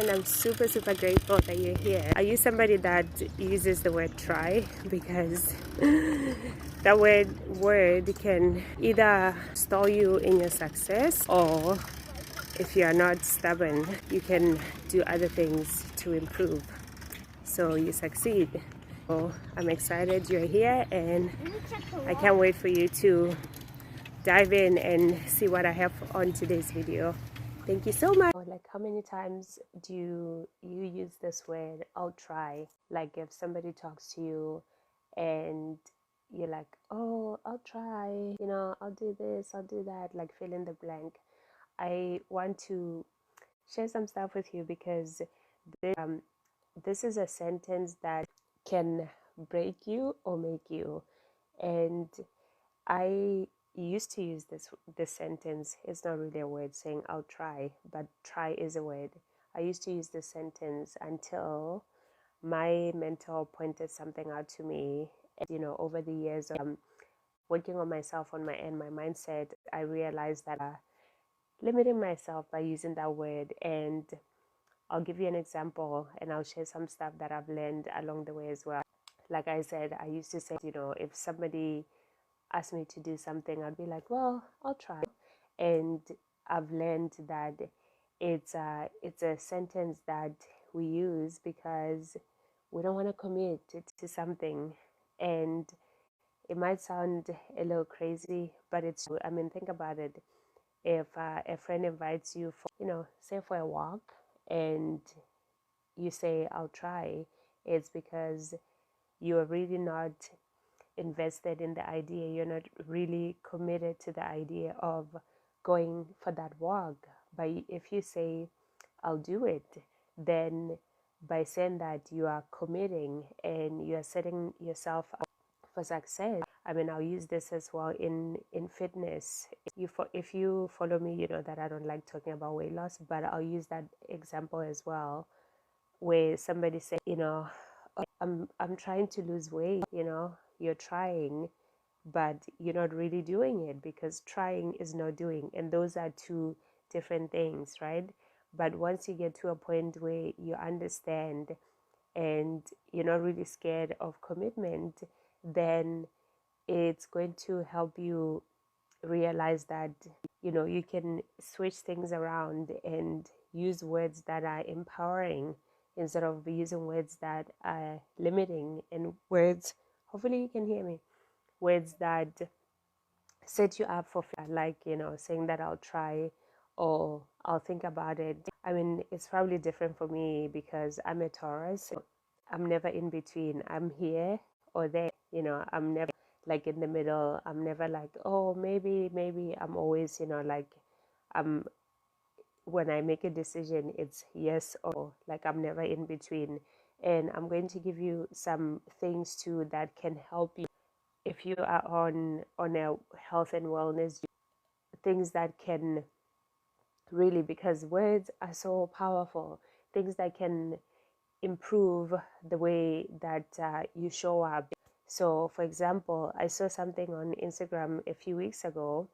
and I'm super grateful that you're here. Are you somebody that uses the word try? Because that word can either stall you in your success, or if you are not stubborn, you can do other things to improve so you succeed. So I'm excited you're here, and I can't wait for you to dive in and see what I have on today's video. Thank you so much. Like, how many times do you use this word, I'll try? Like, if somebody talks to you and you're like, oh, I'll try, you know, I'll do this, I'll do that, like fill in the blank. I want to share some stuff with you because this is a sentence that can break you or make you. And I used to use this sentence. It's not really a word saying I'll try, but try is a word. I used to use this sentence until my mentor pointed something out to me. And, you know, over the years of working on myself, on my mindset, I realized that limiting myself by using that word. And I'll give you an example, and I'll share some stuff that I've learned along the way as well. Like I said, I used to say, you know, if somebody asked me to do something, I'd be like, well, I'll try. And I've learned that it's a sentence that we use because we don't want to commit to something. And it might sound a little crazy, but it's true. I mean, think about it. If a friend invites you for, you know, say for a walk, and you say, I'll try, it's because you are really not invested in the idea. You're not really committed to the idea of going for that walk. But if you say, I'll do it, then by saying that, you are committing and you are setting yourself up for success. I mean, I'll use this as well in fitness. If you follow me, you know that I don't like talking about weight loss, but I'll use that example as well, where somebody say, you know, oh, I'm trying to lose weight. You know, you're trying, but you're not really doing it, because trying is not doing, and those are two different things, right? But once you get to a point where you understand and you're not really scared of commitment, then it's going to help you realize that, you know, you can switch things around and use words that are empowering instead of using words that are limiting, and words, hopefully you can hear me, words that set you up for failure, like, you know, saying that I'll try or I'll think about it. I mean, it's probably different for me because I'm a Taurus. So I'm never in between. I'm here or there. You know, I'm never like in the middle. I'm never like, oh, maybe. I'm always, you know, like, I'm when I make a decision, it's yes or, like, I'm never in between. And I'm going to give you some things too that can help you if you are on a health and wellness, things that can really, because words are so powerful, things that can improve the way that you show up. So, for example, I saw something on Instagram a few weeks ago,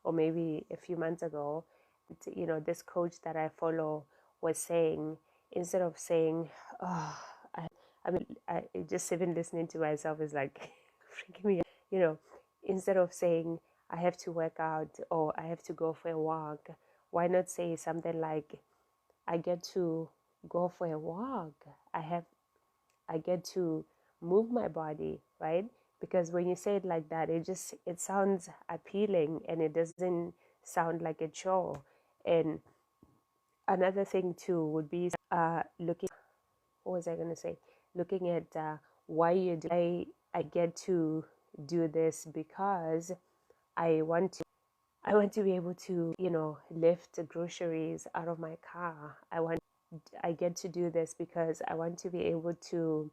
or maybe a few months ago. You know, this coach that I follow was saying, instead of saying, oh, I just even listening to myself is like freaking me out. You know, instead of saying, I have to work out or I have to go for a walk, why not say something like, I get to go for a walk. I get to move my body, right? Because when you say it like that, it sounds appealing and it doesn't sound like a chore. And another thing too would be looking, what was I going to say? Looking at why you do. I get to do this because I want to be able to, you know, lift the groceries out of my car. I get to do this because I want to be able to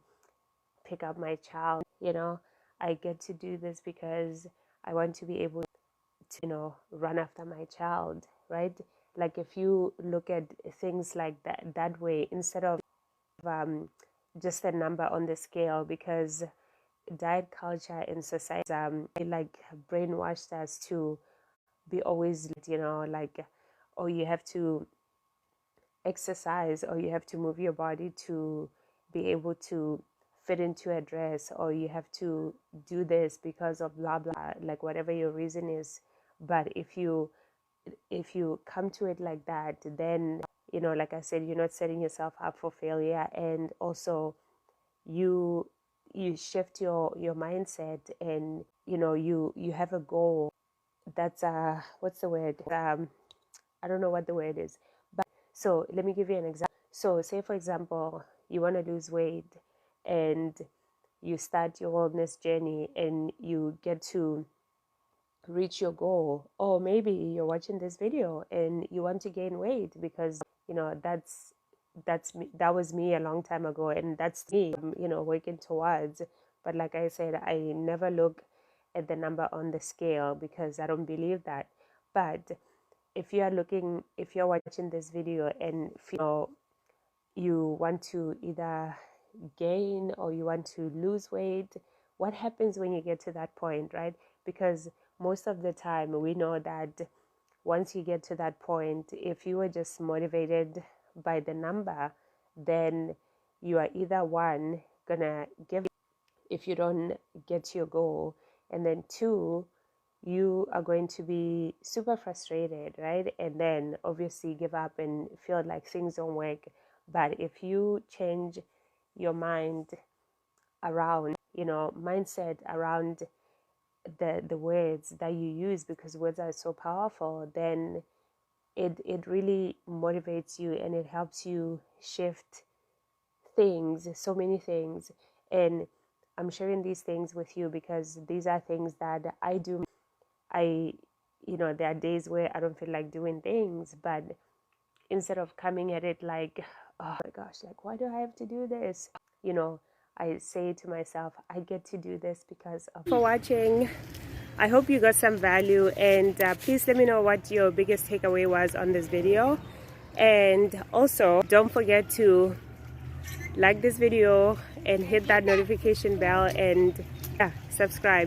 pick up my child, you know. I get to do this because I want to be able to, you know, run after my child, right? Like, if you look at things like that way, instead of just a number on the scale, because diet culture in society like brainwashed us to be always, you know, like, oh, you have to exercise, or you have to move your body to be able to fit into a dress, or you have to do this because of blah blah, like whatever your reason is. But if you come to it like that, then like I said, you're not setting yourself up for failure. And also you shift your mindset, and you have a goal that's what's the word, I don't know what the word is. But so let me give you an example. So say for example, you want to lose weight, and you start your wellness journey, and you get to reach your goal. Or maybe you're watching this video and you want to gain weight, because that's me. That was me a long time ago, and that's me working towards. But like I said, I never look at the number on the scale, because I don't believe that. But if you're watching this video and feel you want to either gain or you want to lose weight, what happens when you get to that point, right? Because most of the time we know that once you get to that point, if you were just motivated by the number, then you are either one, gonna give if you don't get your goal, and then two, you are going to be super frustrated, right? And then obviously give up and feel like things don't work. But if you change your mind around, mindset around the words that you use, because words are so powerful, then it really motivates you, and it helps you shift things, so many things. And I'm sharing these things with you because these are things that I do. There are days where I don't feel like doing things, but instead of coming at it like, oh my gosh, like, why do I have to do this? I say to myself, I get to do this because of. For watching. I hope you got some value, and please let me know what your biggest takeaway was on this video. And also, don't forget to like this video and hit that notification bell, and subscribe.